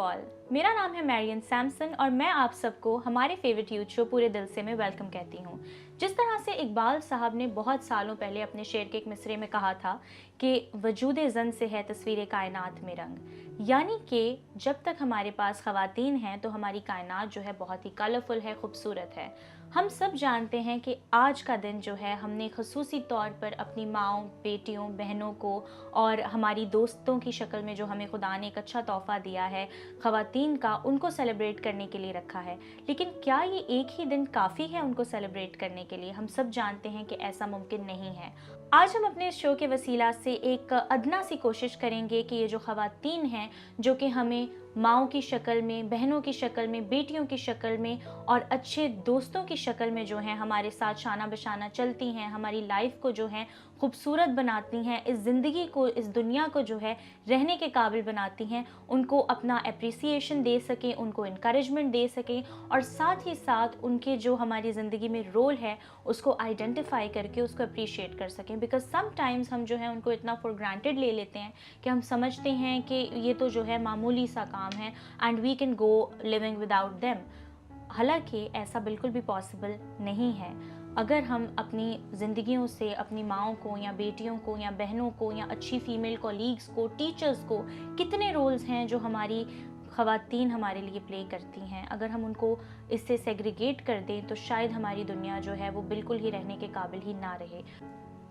All, मेरा नाम है मैरियन सैमसन और मैं आप सबको हमारे फेवरेट यूथ शो पूरे दिल से मैं वेलकम कहती हूँ। जिस तरह से इकबाल साहब ने बहुत सालों पहले अपने शेर के एक मिसरे में कहा था कि वजूदे ज़न से है तस्वीर कायनात में रंग, यानी कि जब तक हमारे पास ख़वातीन हैं तो हमारी कायनात जो है बहुत ही कलरफुल है, खूबसूरत है। हम सब जानते हैं कि आज का दिन जो है हमने ख़ुसूसी तौर पर अपनी माँओं, बेटियों, बहनों को और हमारी दोस्तों की शक्ल में जो हमें खुदा ने एक अच्छा तोहफ़ा दिया है ख़वातीन का, उनको सेलिब्रेट करने के लिए रखा है। लेकिन क्या ये एक ही दिन काफ़ी है उनको सेलिब्रेट करने के लिए? हम सब जानते हैं कि ऐसा मुमकिन नहीं है। आज हम अपने इस शो के वसीला से एक अदना सी कोशिश करेंगे कि ये जो ख़वातीन हैं जो कि हमें माँओं की शक्ल में, बहनों की शक्ल में, बेटियों की शक्ल में और अच्छे दोस्तों की शक्ल में जो हैं हमारे साथ शाना बशाना चलती हैं, हमारी लाइफ को जो है खूबसूरत बनाती हैं, इस ज़िंदगी को, इस दुनिया को जो है रहने के काबिल बनाती हैं, उनको अपना अप्रिसिएशन दे सकें, उनको इनकरेजमेंट दे सकें और साथ ही साथ उनके जो हमारी ज़िंदगी में रोल है उसको आइडेंटिफाई करके उसको अप्रिशिएट कर सकें। बिकॉज समटाइम्स हम जो है उनको इतना फॉर ग्रांटेड ले लेते हैं कि हम समझते हैं कि ये तो जो है मामूली सा काम है and we can go living without them. हालांकि ऐसा बिल्कुल भी पॉसिबल नहीं है। अगर हम अपनी ज़िंदगियों से अपनी माँओं को या बेटियों को या बहनों को या अच्छी फ़ीमेल कॉलीग्स को, टीचर्स को, कितने रोल्स हैं जो हमारी ख़वातीन हमारे लिए प्ले करती हैं, अगर हम उनको इससे सेग्रीगेट कर दें तो शायद हमारी दुनिया जो है वो बिल्कुल ही रहने के काबिल ही ना रहे।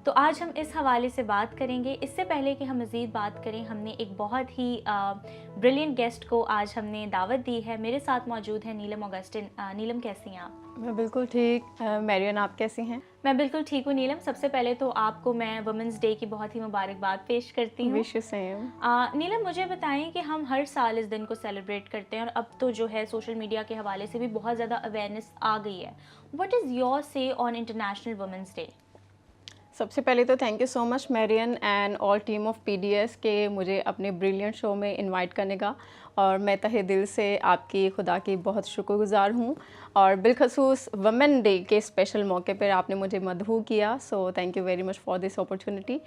तो आज हम इस हवाले से बात करेंगे। इससे पहले कि हम मज़ीद बात करें, हमने एक बहुत ही ब्रिलियंट गेस्ट को आज हमने दावत दी है। मेरे साथ मौजूद है नीलम ऑगस्टिन। नीलम, कैसी हैं आप? मैं बिल्कुल ठीक। मैरियन, आप कैसी हैं? मैं बिल्कुल ठीक हूँ नीलम। सबसे पहले तो आपको मैं वुमेंस डे की बहुत ही मुबारकबाद पेश करती हूँ। Wish you same. नीलम, मुझे बताएं कि हम हर साल इस दिन को सेलिब्रेट करते हैं और अब तो जो है सोशल मीडिया के हवाले से भी बहुत ज़्यादा अवेयरनेस आ गई है। What is your say on international women's day? सबसे पहले तो thank you so much Marion and all team of PDS के मुझे अपने ब्रिलियंट शो में इनवाइट करने का, और मैं तहे दिल से आपकी खुदा की बहुत शुक्रगुजार हूँ। और बिलखसूस वुमेन डे के स्पेशल मौके पर आपने मुझे मदहू किया, so thank you very much for this opportunity.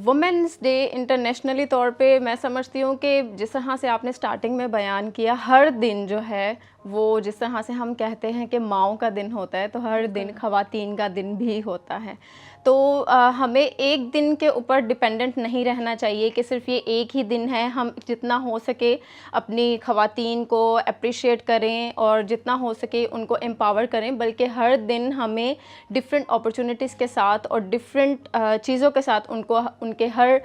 Women's day internationally तौर पे मैं समझती हूँ कि जिस तरह से आपने स्टार्टिंग में बयान किया, हर दिन जो है वो जिस तरह से हम कहते हैं कि माँओं का दिन होता है, तो हर दिन ख़वातीन का दिन भी होता है। तो हमें एक दिन के ऊपर डिपेंडेंट नहीं रहना चाहिए कि सिर्फ ये एक ही दिन है। हम जितना हो सके अपनी ख़वातीन को अप्रिशिएट करें और जितना हो सके उनको एम्पावर करें, बल्कि हर दिन हमें डिफरेंट अपॉर्चुनिटीज़ के साथ और डिफरेंट चीज़ों के साथ उनको उनके हर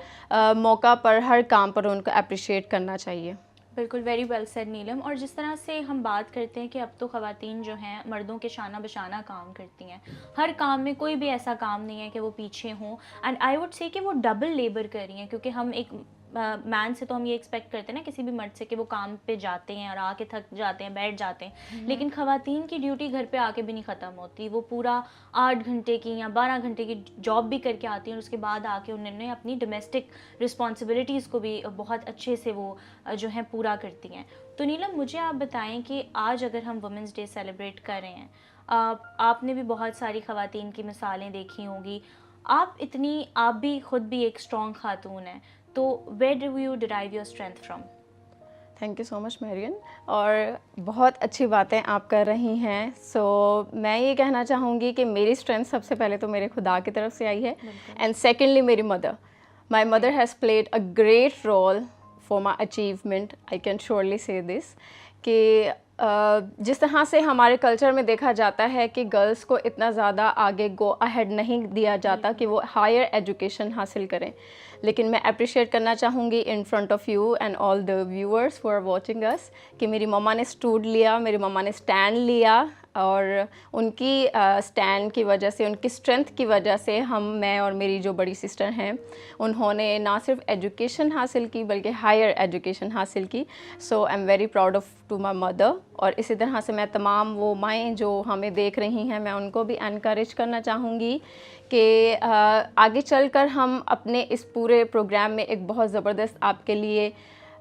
मौका पर, हर काम पर उनको अप्रिशिएट करना चाहिए। बिल्कुल, वेरी वेल सेड नीलम। और जिस तरह से हम बात करते हैं कि अब तो ख़वातीन जो हैं मर्दों के शाना बशाना काम करती हैं, हर काम में कोई भी ऐसा काम नहीं है कि वो पीछे हों। एंड आई वुड से कि वो डबल लेबर कर रही हैं, क्योंकि हम एक मैन से तो हम ये एक्सपेक्ट करते हैं ना, किसी भी मर्द से, कि वो काम पे जाते हैं और आके थक जाते हैं, बैठ जाते हैं। लेकिन ख़वातीन की ड्यूटी घर पे आके भी नहीं ख़त्म होती। वो पूरा 8 घंटे की या 12 घंटे की जॉब भी करके आती हैं और उसके बाद आके उन्होंने अपनी डोमेस्टिक रिस्पॉन्सिबिलिटीज़ को भी बहुत अच्छे से वो जो है पूरा करती हैं। तो नीलम, मुझे आप बताएं कि आज अगर हम वुमेंस डे सेलिब्रेट कर रहे हैं, आपने भी बहुत सारी ख़वातीन की मिसालें देखी होंगी, आप भी खुद भी एक स्ट्रॉन्ग खातून हैं, तो where do you derive your strength from? Thank you so much Marion, और बहुत अच्छी बातें आप कर रही हैं। मैं ये कहना चाहूँगी कि मेरी स्ट्रेंथ सबसे पहले तो मेरे खुदा की तरफ से आई है, एंड सेकेंडली मेरी mother. My mother has played a great role for my achievement. I can surely say this कि जिस तरह से हमारे कल्चर में देखा जाता है कि गर्ल्स को इतना ज़्यादा आगे गो अहेड नहीं दिया जाता कि वो हायर एजुकेशन हासिल करें, लेकिन मैं अप्रिशिएट करना चाहूँगी in front of you and all the viewers who are watching us कि मेरी मम्मा ने स्टूड लिया, मेरी मम्मा ने स्टैंड लिया, और उनकी स्टैंड की वजह से, उनकी स्ट्रेंथ की वजह से मैं और मेरी जो बड़ी सिस्टर हैं, उन्होंने ना सिर्फ एजुकेशन हासिल की बल्कि हायर एजुकेशन हासिल की। So I am very proud of to my mother. और इसी तरह से मैं तमाम वो माएँ जो हमें देख रही हैं, मैं उनको भी एनकरेज करना चाहूँगी कि आगे चलकर हम अपने इस पूरे प्रोग्राम में एक बहुत ज़बरदस्त आपके लिए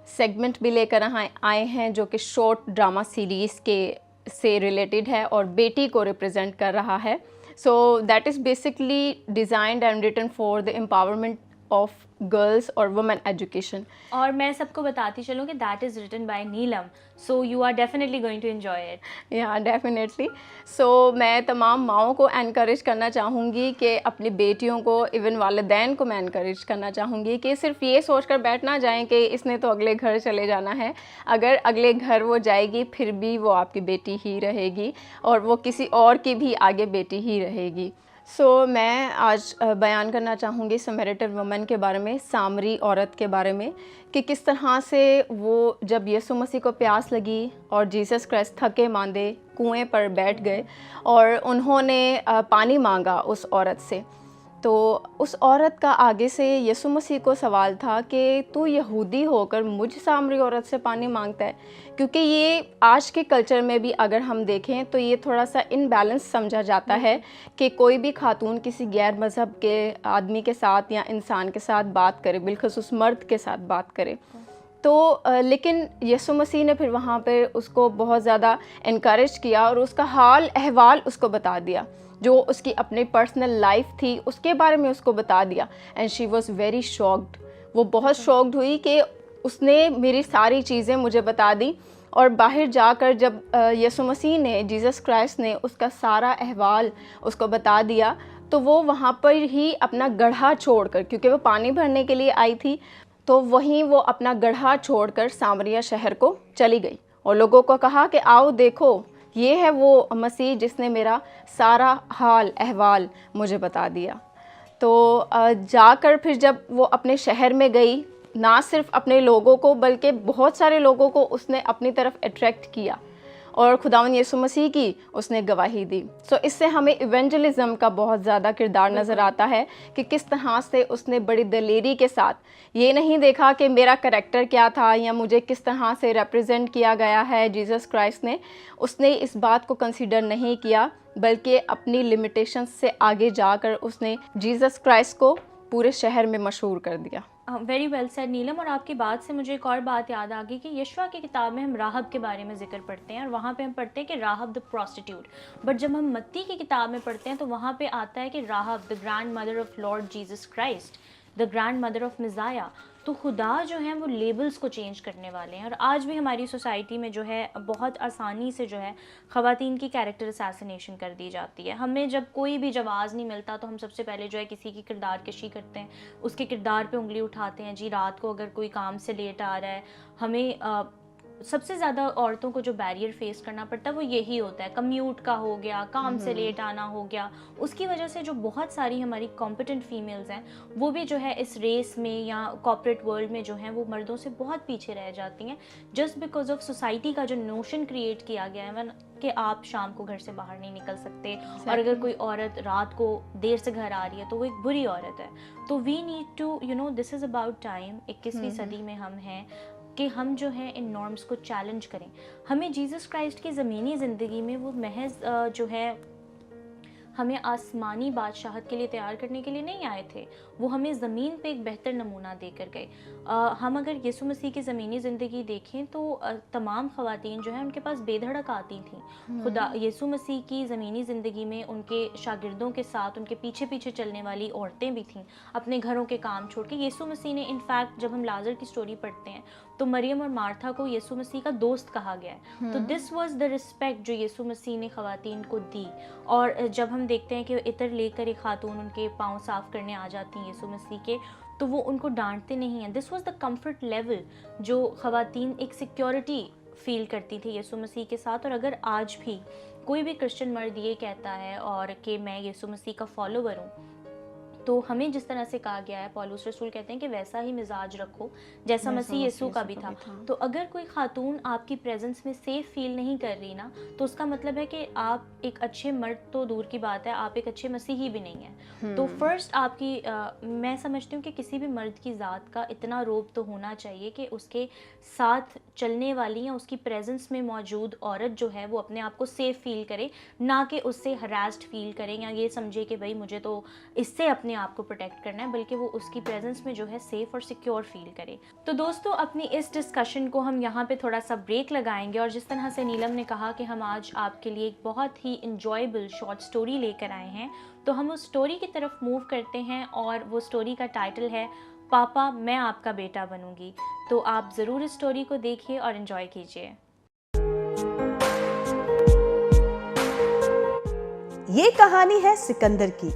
सेगमेंट भी लेकर आए हैं जो कि शॉर्ट ड्रामा सीरीज़ के से रिलेटेड है और बेटी को रिप्रेजेंट कर रहा है। So that is basically designed and written for the empowerment of girls और वुमेन एजुकेशन। और मैं सबको बताती चलूँ कि that is written by Neelam, so you are definitely going to enjoy it. Yeah definitely. So मैं तमाम माओं को एनकरेज करना चाहूँगी कि अपनी बेटियों को, इवन वालिदैन को मैं एनकरेज करना चाहूँगी कि सिर्फ ये सोच कर बैठ ना जाएँ कि इसने तो अगले घर चले जाना है। अगर अगले घर वो जाएगी फिर भी वो आपकी बेटी ही रहेगी और वो किसी और की भी आगे बेटी ही रहेगी। सो मैं आज बयान करना चाहूँगी समरिटन वुमन के बारे में, सामरी औरत के बारे में, कि किस तरह से वो जब यीशु मसीह को प्यास लगी और जीसस क्राइस्ट थके मांदे कुएं पर बैठ गए और उन्होंने पानी मांगा उस औरत से, तो उस औरत का आगे से यीशु मसीह को सवाल था कि तू यहूदी होकर मुझ सामरी औरत से पानी मांगता है। क्योंकि ये आज के कल्चर में भी अगर हम देखें तो ये थोड़ा सा इनबैलेंस समझा जाता है कि कोई भी खातून किसी गैर मज़हब के आदमी के साथ या इंसान के साथ बात करे, बिलखुसूस मर्द के साथ बात करे। तो लेकिन यीशु मसीह ने फिर वहाँ पे उसको बहुत ज़्यादा इनकरेज किया और उसका हाल अहवाल उसको बता दिया, जो उसकी अपनी पर्सनल लाइफ थी उसके बारे में उसको बता दिया। And she was very shocked, वो बहुत शॉक्ड हुई कि उसने मेरी सारी चीज़ें मुझे बता दी। और बाहर जाकर जब यीशु मसीह ने, जीसस क्राइस्ट ने उसका सारा अहवाल उसको बता दिया, तो वो वहाँ पर ही अपना गड्ढा छोड़कर, क्योंकि वो पानी भरने के लिए आई थी, तो वहीं वो अपना गड्ढा छोड़कर सामरिया शहर को चली गई और लोगों को कहा कि आओ देखो, ये है वो मसीह जिसने मेरा सारा हाल अहवाल मुझे बता दिया। तो जाकर फिर जब वो अपने शहर में गई, ना सिर्फ अपने लोगों को बल्कि बहुत सारे लोगों को उसने अपनी तरफ अट्रैक्ट किया और खुदावंद यीशु मसीह की उसने गवाही दी। सो इससे हमें इवेंजलिज्म का बहुत ज़्यादा किरदार नज़र आता है कि किस तरह से उसने बड़ी दलेरी के साथ ये नहीं देखा कि मेरा करैक्टर क्या था या मुझे किस तरह से रिप्रेजेंट किया गया है जीसस क्राइस्ट ने। उसने इस बात को कंसीडर नहीं किया, बल्कि अपनी लिमिटेशंस से आगे जाकर उसने जीसस क्राइस्ट को पूरे शहर में मशहूर कर दिया। वेरी वेल सेड नीलम। और आपकी बात से मुझे एक और बात याद आ गई कि यशवा की किताब में हम राहब के बारे में जिक्र पढ़ते हैं और वहाँ पे हम पढ़ते हैं कि राहब द प्रोस्टिट्यूट। बट जब हम मत्ती की किताब में पढ़ते हैं तो वहाँ पे आता है कि Rahab the grandmother of Lord Jesus Christ, the grandmother of Messiah. तो खुदा जो है वो लेबल्स को चेंज करने वाले हैं। और आज भी हमारी सोसाइटी में जो है बहुत आसानी से जो है ख़वातीन की कैरेक्टर असैसिनेशन कर दी जाती है। हमें जब कोई भी जवाज़ नहीं मिलता तो हम सबसे पहले जो है किसी की किरदार कशी करते हैं, उसके किरदार पे उंगली उठाते हैं। जी रात को अगर कोई काम से लेट आ रहा है, हमें सबसे ज़्यादा औरतों को जो बैरियर फेस करना पड़ता है वो यही होता है, कम्यूट का हो गया, काम से लेट आना हो गया। उसकी वजह से जो बहुत सारी हमारी कॉम्पिटेंट फीमेल्स हैं वो भी जो है इस रेस में या कॉर्पोरेट वर्ल्ड में जो है वो मर्दों से बहुत पीछे रह जाती हैं, जस्ट बिकॉज ऑफ सोसाइटी का जो नोशन क्रिएट किया गया है कि आप शाम को घर से बाहर नहीं निकल सकते। और अगर कोई औरत रात को देर से घर आ रही है तो वो एक बुरी औरत है। तो we need to this is about time, 21वीं सदी में हम हैं कि हम जो है इन नॉर्म्स को चैलेंज करें। हमें जीसस क्राइस्ट की ज़मीनी ज़िंदगी में वो महज जो है हमें आसमानी बादशाहत के लिए तैयार करने के लिए नहीं आए थे, वो हमें ज़मीन पे एक बेहतर नमूना देकर गए। हम अगर यीशु मसीह की ज़मीनी ज़िंदगी देखें तो तमाम ख़वातीन जो हैं उनके पास बेधड़क आती थीं। खुदा यीशु मसीह की ज़मीनी ज़िंदगी में उनके शागिर्दों के साथ उनके पीछे पीछे चलने वाली औरतें भी थीं, अपने घरों के काम छोड़ के। यीशु मसीह ने इनफैक्ट जब हम लाजर की स्टोरी पढ़ते हैं तो मरियम और मार्था को यीशु मसीह का दोस्त कहा गया है। तो दिस वाज द रिस्पेक्ट जो यीशु मसीह ने ख़वातीन को दी। और जब हम देखते हैं कि इतर लेकर एक खातून उनके पाँव साफ़ करने आ जाती हैं यीशु मसीह के, तो वो उनको डांटते नहीं हैं। This was the comfort level जो ख़वातीन एक सिक्योरिटी फील करती थी यीशु मसीह के साथ। और अगर आज भी कोई भी क्रिश्चियन मर्द ये कहता है और कि मैं यीशु मसीह का फॉलोवर हूँ, तो हमें जिस तरह से कहा गया है, पौलुस रसूल कहते हैं कि वैसा ही मिजाज रखो जैसा मसीह यीशु का भी था। तो अगर कोई खातून आपकी प्रेजेंस में सेफ फील नहीं कर रही ना, तो उसका मतलब है कि आप एक अच्छे मर्द तो दूर की बात है, आप एक अच्छे मसीही भी नहीं हैं। तो फर्स्ट आपकी मैं समझती हूँ कि किसी भी मर्द की ज़ात का इतना रोब तो होना चाहिए कि उसके साथ चलने वाली या उसकी प्रेजेंस में मौजूद औरत जो है वो अपने आप को सेफ फील करे, ना कि उससे हरास्ड फील करे या ये समझे कि भाई मुझे तो इससे अपने आप को प्रोटेक्ट करना है, बल्कि वो उसकी प्रेजेंस में जो है सेफ और सिक्योर फील करे। तो दोस्तों अपनी इस डिस्कशन को हम यहाँ पे थोड़ा सा ब्रेक लगाएंगे और जिस तरह से नीलम ने कहा कि हम आज आपके लिए एक बहुत ही इंजॉयबल शॉर्ट स्टोरी लेकर आए हैं, तो हम उस स्टोरी की तरफ मूव करते हैं और वो स्टोरी का टाइटल है पापा मैं आपका बेटा बनूंगी। तो आप ज़रूर इस स्टोरी को देखिए और एंजॉय कीजिए। ये कहानी है सिकंदर की।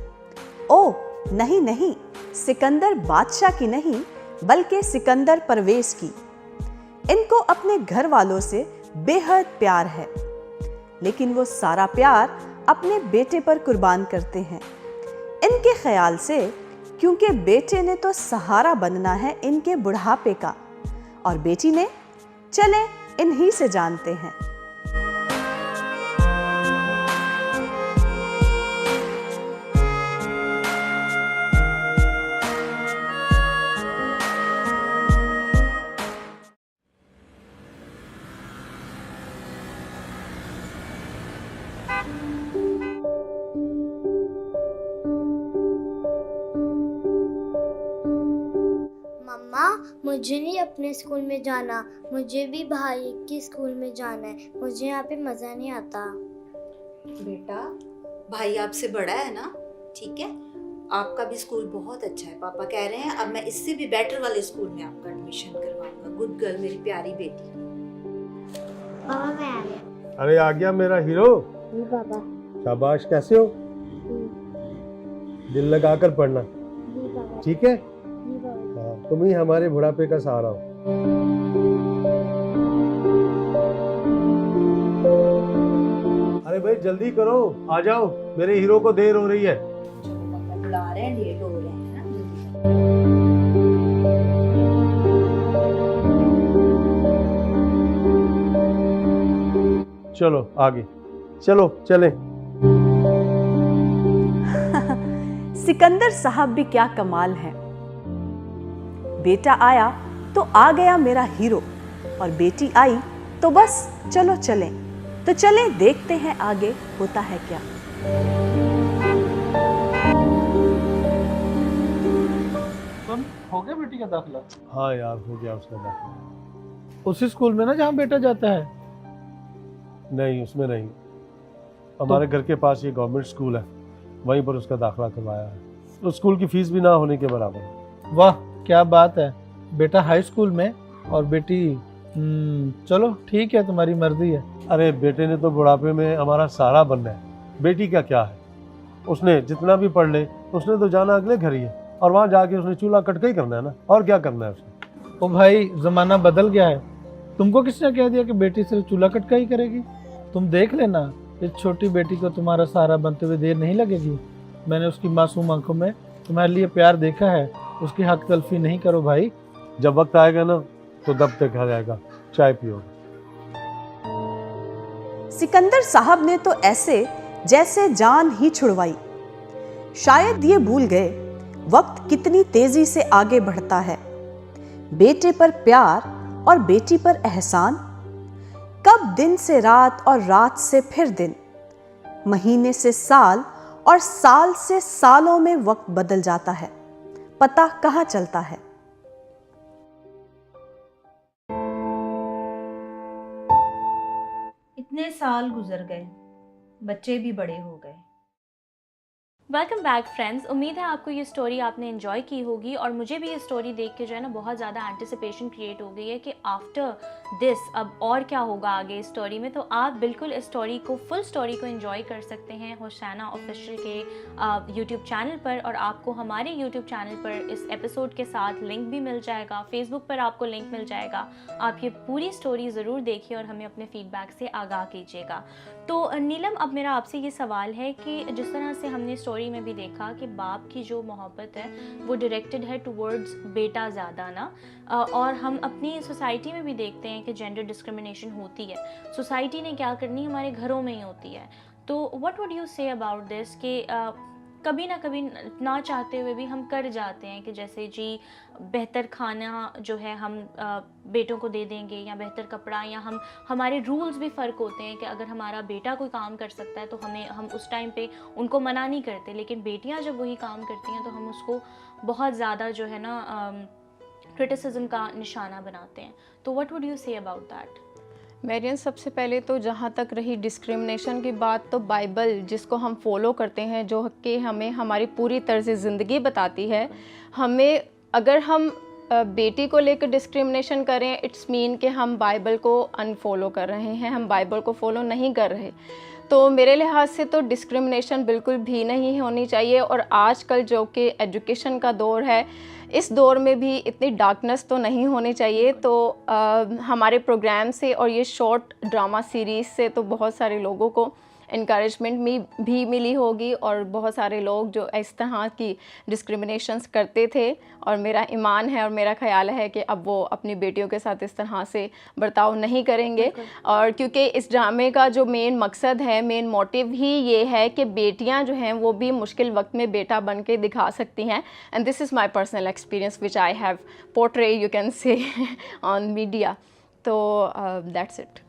ओ नहीं नहीं, सिकंदर बादशाह की नहीं, बल्कि सिकंदर परवेज की। इनको अपने घर वालों से बेहद प्यार है, लेकिन वो सारा प्यार अपने बेटे पर कुर्बान करते हैं। इनके ख्याल से, क्योंकि बेटे ने तो सहारा बनना है इनके बुढ़ापे का, और बेटी ने, चले इन्हीं से जानते हैं। मम्मा, मुझे नहीं अपने स्कूल में जाना, मुझे भी भाई के स्कूल में जाना है। मुझे यहाँ पे मज़ा नहीं आता। बेटा, भाई आपसे बड़ा है ना, ठीक है, आपका भी स्कूल बहुत अच्छा है। पापा कह रहे हैं अब मैं इससे भी बेटर वाले स्कूल में आपका एडमिशन करवाऊंगा। गुड गर्ल मेरी प्यारी बेटी। पापा मैं आ गया। अरे आ गया मेरा हीरो। जी पापा। शाबाश, कैसे हो? दिल लगा कर पढ़ना, जी पापा। ठीक है? जी पापा। हाँ, तुम ही हमारे बुढ़ापे का सहारा हो। अरे भाई जल्दी करो, आ जाओ, मेरे हीरो को देर हो रही है। चलो पापा बुला रहे हैं, लेट हो रहे हैं ना, जल्दी। चलो आगे चलो, चलें। सिकंदर साहब भी क्या कमाल है। बेटा आया तो आ गया मेरा हीरो, और बेटी आई तो बस चलो चलें। तो चलें देखते हैं आगे होता है क्या। हो गया बेटी का दाखिला? हाँ यार, हो गया उसका दाखिला। उसी स्कूल में ना जहाँ बेटा जाता है? नहीं, उसमें नहीं, हमारे घर के पास ये गवर्नमेंट स्कूल है, वहीं पर उसका दाखिला करवाया है। उस स्कूल की फीस भी ना होने के बराबर। वाह क्या बात है, बेटा हाई स्कूल में और बेटी चलो ठीक है, तुम्हारी मर्जी है। अरे बेटे ने तो बुढ़ापे में हमारा सहारा बनना है, बेटी का क्या है। उसने जितना भी पढ़ ले, उसने तो जाना अगले घर ही है, और वहाँ जाके उसने चूल्हा कटका ही करना है ना, और क्या करना है उसने। ओ भाई, जमाना बदल गया है। तुमको किसने कह दिया कि बेटी सिर्फ चूल्हा कटका ही करेगी? तुम देख लेना, इस छोटी बेटी को तुम्हारा सहारा बनते हुए देर नहीं लगेगी। मैंने उसकी मासूम आंखों में तुम्हारे लिए प्यार देखा है, उसकी हक तलफी नहीं करो भाई। जब वक्त आएगा ना तो दब तक आ जाएगा, चाय पियो। सिकंदर साहब ने तो ऐसे जैसे जान ही छुड़वाई। शायद ये भूल गए वक्त कितनी तेजी से आगे बढ़ता है। बेटे पर प्यार और बेटी पर एहसान, कब दिन से रात और रात से फिर दिन, महीने से साल और साल से सालों में वक्त बदल जाता है, पता कहाँ चलता है। इतने साल गुजर गए, बच्चे भी बड़े हो गए। Welcome back friends. उम्मीद है आपको ये स्टोरी आपने एंजॉय की होगी, और मुझे भी ये स्टोरी देख के जो है ना बहुत ज़्यादा एंटिसिपेशन क्रिएट हो गई है कि आफ्टर दिस अब और क्या होगा आगे इस स्टोरी में। तो आप बिल्कुल इस स्टोरी को, फुल स्टोरी को एंजॉय कर सकते हैं होशाना ऑफिशियल के यूट्यूब चैनल पर, और आपको हमारे यूट्यूब चैनल पर इस एपिसोड के साथ लिंक भी मिल जाएगा, फेसबुक पर आपको लिंक मिल जाएगा। आप ये पूरी स्टोरी ज़रूर देखिए और हमें अपने फीडबैक से आगाह कीजिएगा। तो नीलम, अब मेरा आपसे ये सवाल है कि जिस तरह से हमने स्टोरी में भी देखा कि बाप की जो मोहब्बत है वो डायरेक्टेड है टुवर्ड्स बेटा ज़्यादा ना, और हम अपनी सोसाइटी में भी देखते हैं कि जेंडर डिस्क्रिमिनेशन होती है। सोसाइटी ने क्या करनी, हमारे घरों में ही होती है। तो what would you say about this कि कभी ना कभी ना चाहते हुए भी हम कर जाते हैं कि जैसे जी बेहतर खाना जो है हम बेटों को दे देंगे, या बेहतर कपड़ा, या हमारे रूल्स भी फ़र्क होते हैं कि अगर हमारा बेटा कोई काम कर सकता है तो हम उस टाइम पे उनको मना नहीं करते, लेकिन बेटियां जब वही काम करती हैं तो हम उसको बहुत ज़्यादा जो है ना क्रिटिसिज्म का निशाना बनाते हैं। तो what would you say about that? Marion, सबसे पहले तो जहाँ तक रही डिस्क्रिमिनेशन की बात, तो बाइबल जिसको हम फॉलो करते हैं, जो कि हमें हमारी पूरी तर्ज ज़िंदगी बताती है, हमें अगर हम बेटी को लेकर डिस्क्रिमिनेशन करें, इट्स मीन कि हम बाइबल को अनफॉलो कर रहे हैं, हम बाइबल को फॉलो नहीं कर रहे। तो मेरे लिहाज से तो डिस्क्रिमिनेशन बिल्कुल भी नहीं होनी चाहिए। और आजकल जो कि एजुकेशन का दौर है, इस दौर में भी इतनी डार्कनेस तो नहीं होनी चाहिए। तो हमारे प्रोग्राम से और ये शॉर्ट ड्रामा सीरीज़ से तो बहुत सारे लोगों को इनकरेजमेंट भी मिली होगी, और बहुत सारे लोग जो इस तरह की डिस्क्रिमिनेशंस करते थे, और मेरा ईमान है और मेरा ख्याल है कि अब वो अपनी बेटियों के साथ इस तरह से बर्ताव नहीं करेंगे। और क्योंकि इस ड्रामे का जो मेन मकसद है, मेन मोटिव ही ये है कि बेटियां जो हैं वो भी मुश्किल वक्त में बेटा बन के दिखा सकती हैं। And this is my personal experience which I have portray, you can say, on media. तो दैट्स इट।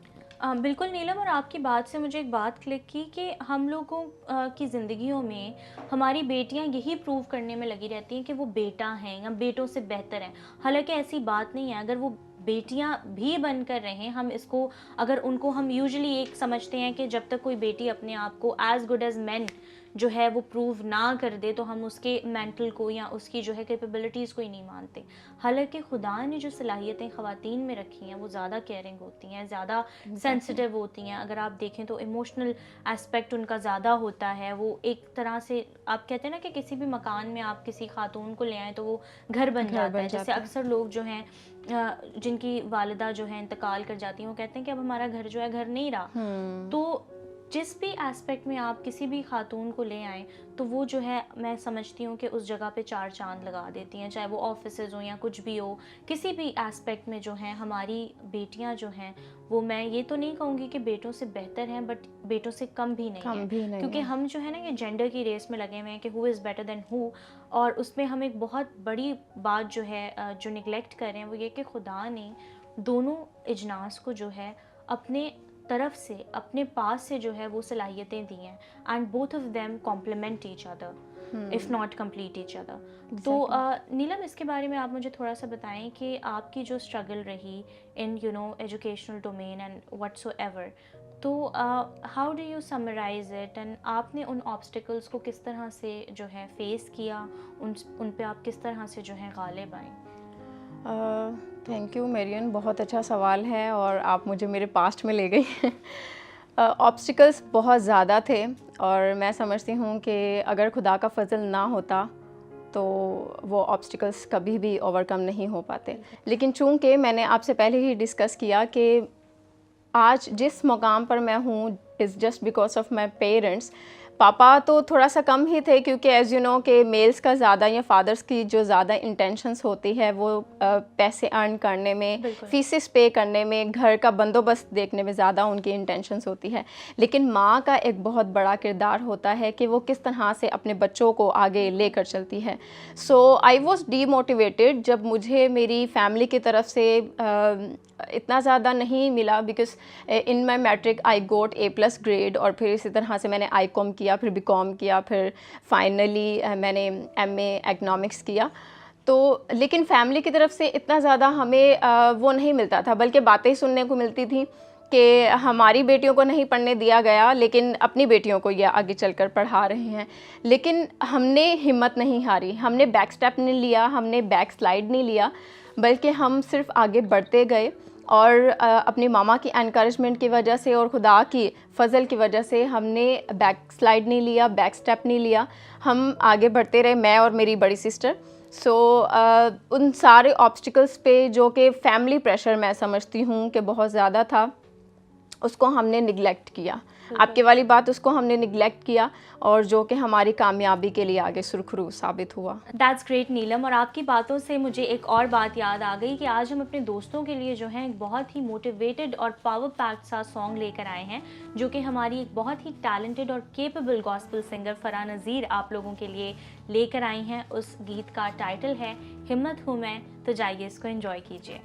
बिल्कुल नीलम, और आपकी बात से मुझे एक बात क्लिक की कि हम लोगों की ज़िंदगियों में हमारी बेटियां यही प्रूव करने में लगी रहती हैं कि वो बेटा हैं या बेटों से बेहतर हैं। हालांकि ऐसी बात नहीं है। अगर वो बेटियां भी बनकर रहें, हम इसको, अगर उनको हम यूजुअली एक समझते हैं कि जब तक कोई बेटी अपने आप को एज गुड एज मैन जो है वो प्रूव ना कर दे, तो हम उसके मेंटल को या उसकी जो है कैपेबिलिटीज़ को ही नहीं मानते। हालांकि खुदा ने जो सलाहियतें ख़वातीन में रखी हैं वो ज़्यादा केयरिंग होती हैं, ज़्यादा सेंसिटिव होती हैं। अगर आप देखें तो इमोशनल एस्पेक्ट उनका ज़्यादा होता है। वो एक तरह से, आप कहते हैं ना कि किसी भी मकान में आप किसी खातून को ले आएँ तो वो घर बन जाता है। जैसे अक्सर लोग जो हैं जिनकी वालिदा जो है इंतकाल कर जाती हैं, वो कहते हैं कि अब हमारा घर जो है घर नहीं रहा। तो जिस भी एस्पेक्ट में आप किसी भी खातून को ले आएँ, तो वो जो है, मैं समझती हूँ कि उस जगह पे चार चांद लगा देती हैं, चाहे वो ऑफिसेज हो या कुछ भी हो। किसी भी एस्पेक्ट में जो है हमारी बेटियाँ जो हैं वो, मैं ये तो नहीं कहूँगी कि बेटों से बेहतर हैं, बट बेटों से कम भी नहीं है। क्योंकि हम जो है ना ये जेंडर की रेस में लगे हुए हैं कि who is better than who, और उसमें हम एक बहुत बड़ी बात जो है जो निगलेक्ट कर रहे हैं वो ये कि खुदा ने दोनों इजनास को जो है अपने तरफ से, अपने पास से जो है वो सलाहियतें दी हैं, and both of them complement each other if not complete each other. तो नीलम, इसके बारे में आप मुझे थोड़ा सा बताएं कि आपकी जो स्ट्रगल रही in educational domain and whatsoever, तो how do you summarise it, and आपने उन ऑब्स्टिकल्स को किस तरह से जो है फेस किया, उन पे आप किस तरह से जो है गालिब आए? थैंक यू मेरियन, बहुत अच्छा सवाल है और आप मुझे मेरे पास्ट में ले गई। ऑब्स्टिकल्स बहुत ज़्यादा थे, और मैं समझती हूँ कि अगर खुदा का फजल ना होता तो वो ऑब्स्टिकल्स कभी भी ओवरकम नहीं हो पाते। लेकिन चूँकि मैंने आपसे पहले ही डिस्कस किया कि आज जिस मुकाम पर मैं हूँ is just because of my parents. पापा तो थोड़ा सा कम ही थे, क्योंकि एज़ यू नो कि मेल्स का ज़्यादा या फादर्स की जो ज़्यादा इंटेंशंस होती है वो पैसे अर्न करने में, फीसेस पे करने में, घर का बंदोबस्त देखने में ज़्यादा उनकी इंटेंशंस होती है। लेकिन माँ का एक बहुत बड़ा किरदार होता है कि वो किस तरह से अपने बच्चों को आगे लेकर चलती है। सो आई वॉज डीमोटिवेटेड जब मुझे मेरी फैमिली की तरफ से इतना ज़्यादा नहीं मिला, because in my matric I got A+ grade, और फिर इसी तरह से मैंने ICOM किया, फिर BCom किया, फिर फाइनली मैंने MA इकनॉमिक्स किया। तो लेकिन फैमिली की तरफ से इतना ज़्यादा हमें वो नहीं मिलता था, बल्कि बातें सुनने को मिलती थी कि हमारी बेटियों को नहीं पढ़ने दिया गया, लेकिन अपनी बेटियों को ये आगे चलकर पढ़ा रहे हैं। लेकिन हमने हिम्मत नहीं हारी, हमने बैक स्टेप नहीं लिया, हमने बैक स्लाइड नहीं लिया, बल्कि हम सिर्फ आगे बढ़ते गए। और अपनी मामा की एनकरेजमेंट की वजह से और खुदा की फ़ज़ल की वजह से हमने बैक स्लाइड नहीं लिया, बैक स्टेप नहीं लिया, हम आगे बढ़ते रहे, मैं और मेरी बड़ी सिस्टर। सो उन सारे ऑब्स्टिकल्स पे जो कि फैमिली प्रेशर मैं समझती हूँ कि बहुत ज़्यादा था, उसको हमने निगलेक्ट किया। आपके वाली बात, उसको हमने निगलेक्ट किया, और जो कि हमारी कामयाबी के लिए आगे सुरखरू साबित हुआ। दैट्स ग्रेट नीलम, और आपकी बातों से मुझे एक और बात याद आ गई कि आज हम अपने दोस्तों के लिए जो है एक बहुत ही मोटिवेटेड और पावर पैक्ड सा सॉन्ग लेकर आए हैं, जो कि हमारी एक बहुत ही टैलेंटेड और केपेबल गॉस्पेल सिंगर फराह नज़ीर आप लोगों के लिए लेकर आई हैं। उस गीत का टाइटल है हिम्मत हूँ मैं, तो जाइए इसको एंजॉय कीजिए।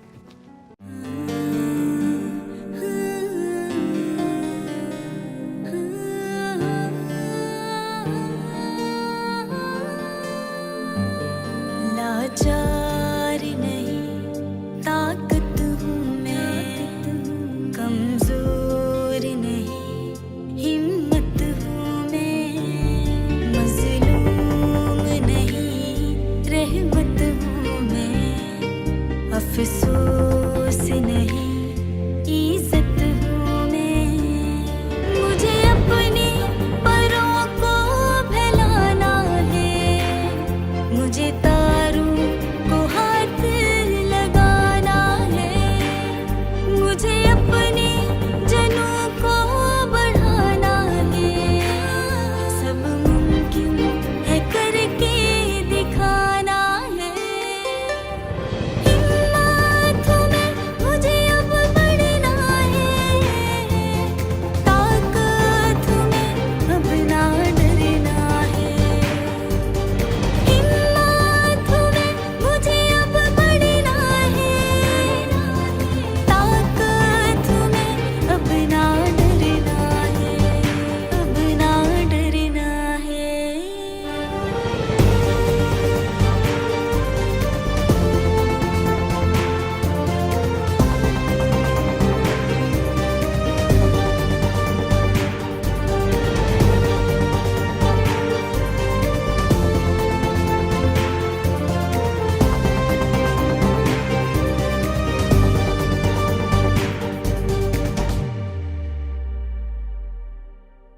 लाचार नहीं, ताकत हूँ मैं, कमजोर नहीं, हिम्मत हूँ मैं, मजलूम नहीं, रहमत हूँ मैं। बॉस नहीं इज्जत हूँ मैं। मुझे अपने परों को फैलाना है, मुझे तारों को हाथ लगाना है, मुझे अपने जनों को बढ़ाना है। सब मुमकिन है करके दिखाना है। हिम्मत में मुझे अब बढ़ना है, ताकत में अब ना डरना है। हिम्मत में मुझे अब बढ़ना है, ताकत में अब ना डरना है, अब ना डरना है।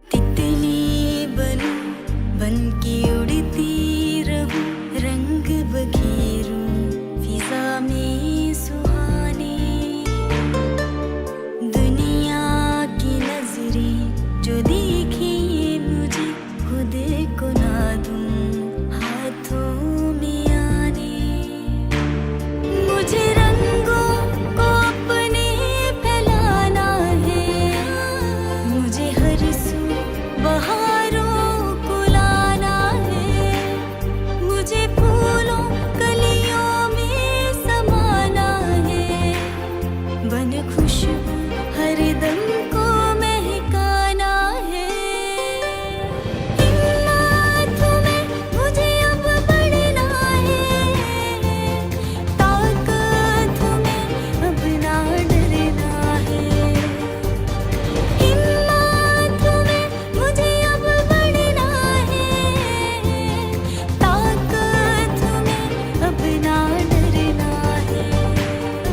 तितली बनूं, बन के उड़ती रहूं, रंग बखेरूं फिजा में सुहाने। दुनिया की नजरें जो देखे मुझे, खुद को ना दूं हाथों में आने। मुझे रंगों को अपने फैलाना है, मुझे हर सू बहारों को लाना है, मुझे फूलों कलियों में समाना है, बन खुशबू हर दम को महकाना है। हिम्मत में मुझे अब बढ़ना है, ताकत में अब ना डरना है। हिम्मत में मुझे अब बढ़ना है, ताकत में अब ना डरना है,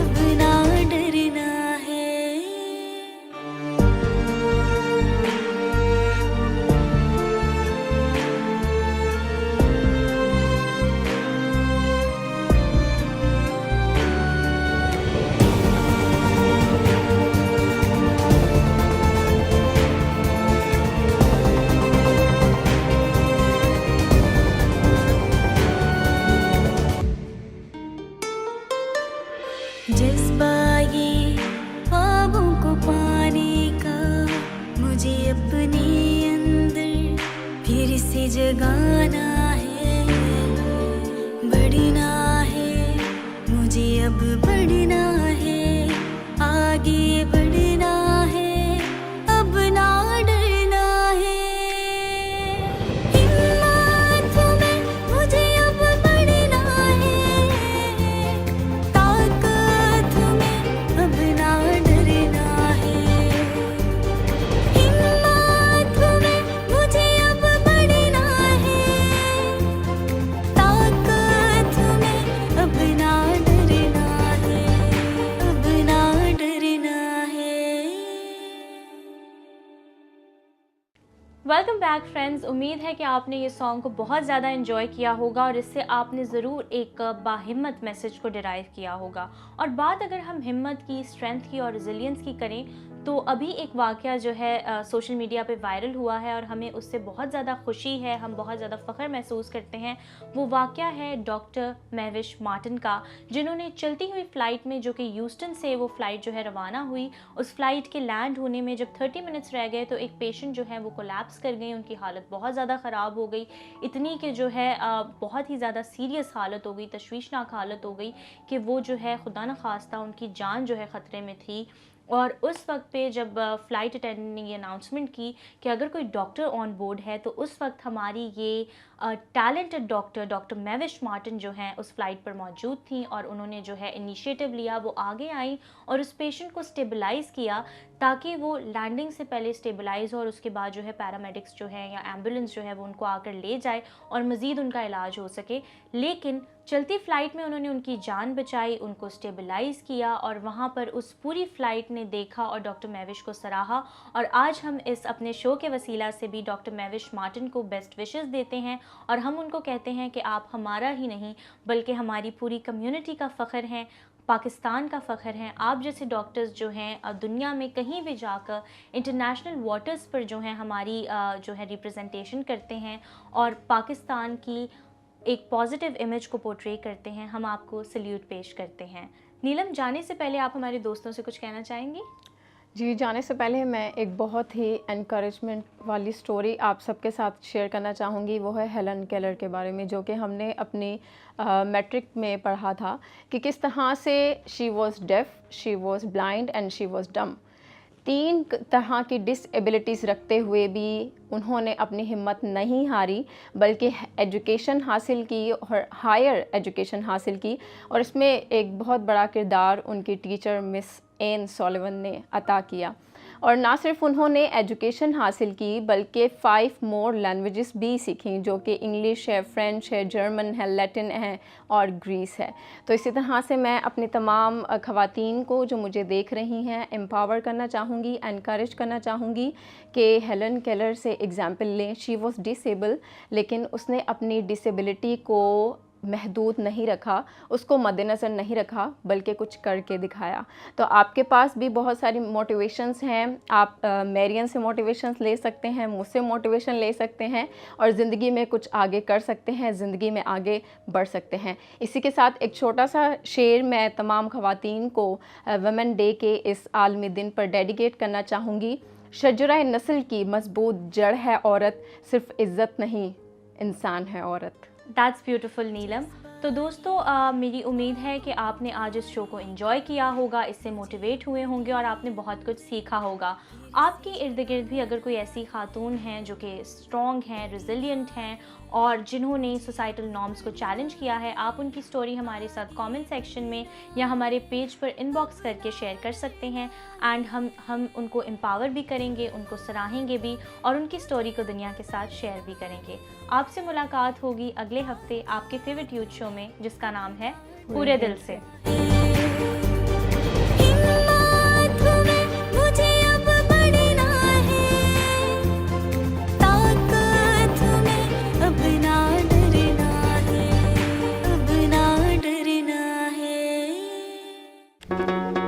अब ना डरना है। जज्बा ये ख्वाबों को पाने का, मुझे अपने अंदर फिर से जगाना है। बढ़ना है, मुझे अब बढ़ना है, आगे बढ़ना है, अब ना डरना है। हिम्मत में मुझे अब बढ़ना है, ताकत में अब ना डरना है। हिम्मत में मुझे अब बढ़ना है, ताकत में अब ना डरना है, अब ना डरना है। Welcome back friends. उम्मीद है कि आपने ये सॉन्ग को बहुत ज़्यादा एंजॉय किया होगा और इससे आपने ज़रूर एक बाहिम्मत मैसेज को डिराइव किया होगा। और बात अगर हम हिम्मत की, स्ट्रेंथ की और रिजिलियंस की करें तो अभी एक वाक़या जो है सोशल मीडिया पे वायरल हुआ है और हमें उससे बहुत ज़्यादा खुशी है, हम बहुत ज़्यादा फ़ख्र महसूस करते हैं। वो वाक़या है डॉक्टर महविश मार्टिन का, जिन्होंने चलती हुई फ़्लाइट में, जो कि ह्यूस्टन से वो फ़्लाइट जो है रवाना हुई, उस फ़्लाइट के लैंड होने में जब 30 मिनट्स रह गए तो एक पेशेंट जो है वो कोलैप्स कर गई। उनकी हालत बहुत ज़्यादा ख़राब हो गई, इतनी कि जो है बहुत ही ज़्यादा सीरियस हालत हो गई, तशवीशनाक हालत हो गई कि वो जो है खुदा न खास्ता उनकी जान जो है ख़तरे में थी। और उस वक्त पे जब फ़्लाइट अटेंडेंट ने ये अनाउंसमेंट की कि अगर कोई डॉक्टर ऑन बोर्ड है, तो उस वक्त हमारी ये टैलेंटेड डॉक्टर महविश मार्टिन जो हैं उस फ़्लाइट पर मौजूद थी और उन्होंने जो है इनिशिएटिव लिया, वो आगे आई और उस पेशेंट को स्टेबलाइज़ किया ताकि वो लैंडिंग से पहले स्टेबलाइज़ हो और उसके बाद जो है पैरामेडिक्स जो है या एम्बुलेंस जो है वो उनको आकर ले जाए और मज़ीद उनका इलाज हो सके। लेकिन चलती फ़्लाइट में उन्होंने उनकी जान बचाई, उनको स्टेबलाइज़ किया और वहाँ पर उस पूरी फ़्लाइट ने देखा और डॉक्टर मैविश को सराहा। और आज हम इस अपने शो के वसीला से भी डॉक्टर मैविश मार्टिन को बेस्ट विशेस देते हैं और हम उनको कहते हैं कि आप हमारा ही नहीं बल्कि हमारी पूरी कम्युनिटी का फ़ख्र हैं, पाकिस्तान का फ़ख्र हैं। आप जैसे डॉक्टर्स जो हैं दुनिया में कहीं भी जाकर इंटरनेशनल वाटर्स पर जो हैं हमारी जो है रिप्रेजेंटेशन करते हैं और पाकिस्तान की एक पॉजिटिव इमेज को पोर्ट्रे करते हैं। हम आपको सल्यूट पेश करते हैं। नीलम, जाने से पहले आप हमारे दोस्तों से कुछ कहना चाहेंगी? जी, जाने से पहले मैं एक बहुत ही एनकरेजमेंट वाली स्टोरी आप सबके साथ शेयर करना चाहूँगी। वो है हेलन केलर के बारे में, जो कि हमने अपनी मैट्रिक में पढ़ा था कि किस तरह से she was deaf, she was blind and she was dumb. 3 तरह की डिसेबिलिटीज़ रखते हुए भी उन्होंने अपनी हिम्मत नहीं हारी बल्कि एजुकेशन हासिल की और हायर एजुकेशन हासिल की। और इसमें एक बहुत बड़ा किरदार उनकी टीचर मिस एन सॉलिवन ने अता किया। और ना सिर्फ उन्होंने एजुकेशन हासिल की बल्कि 5 मोर लैंग्वेजेस भी सीखी, जो कि इंग्लिश है, फ्रेंच है, जर्मन है, लैटिन है और ग्रीस है। तो इसी तरह से मैं अपनी तमाम ख़वातीन को जो मुझे देख रही हैं एम्पावर करना चाहूँगी, एनकरेज करना चाहूँगी कि हेलन केलर से एग्ज़ाम्पल लें। शी वॉज़ डिसेबल, लेकिन उसने अपनी डिसेबिलिटी को महदूद नहीं रखा, उसको मद्देनज़र नहीं रखा, बल्कि कुछ करके दिखाया। तो आपके पास भी बहुत सारी मोटिवेशंस हैं। आप मैरियन से मोटिवेशंस ले सकते हैं, मुझसे मोटिवेशन ले सकते हैं और ज़िंदगी में कुछ आगे कर सकते हैं, ज़िंदगी में आगे बढ़ सकते हैं। इसी के साथ एक छोटा सा शेर मैं तमाम ख़वातीन को वुमेन डे के इस आलमी दिन पर डेडिकेट करना चाहूँगी। शजरा नस्ल की मजबूत जड़ है औरत, सिर्फ इज़्ज़त नहीं इंसान है औरत। दैट्स ब्यूटीफुल नीलम। तो दोस्तों मेरी उम्मीद है कि आपने आज इस शो को एंजॉय किया होगा, इससे मोटिवेट हुए होंगे और आपने बहुत कुछ सीखा होगा। आपके इर्द गिर्द भी अगर कोई ऐसी खातून हैं जो कि स्ट्रॉन्ग हैं, रिजिलियंट हैं और जिन्होंने सोसाइटल नॉर्म्स को चैलेंज किया है, आप उनकी स्टोरी हमारे साथ कमेंट सेक्शन में या हमारे पेज पर इनबॉक्स करके शेयर कर सकते हैं एंड हम उनको एम्पावर भी करेंगे, उनको सराहेंगे भी और उनकी स्टोरी को दुनिया के साथ शेयर भी करेंगे। आपसे मुलाकात होगी अगले हफ्ते आपके फेवरेट यूथ शो में, जिसका नाम है पूरे दिल से।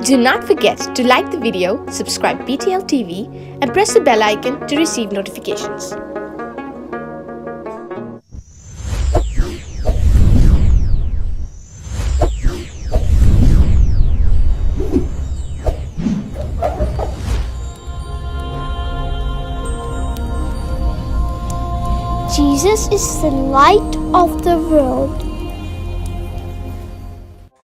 Do not forget to like the video, subscribe BTL TV and press the bell icon to receive notifications. Jesus is the light of the world.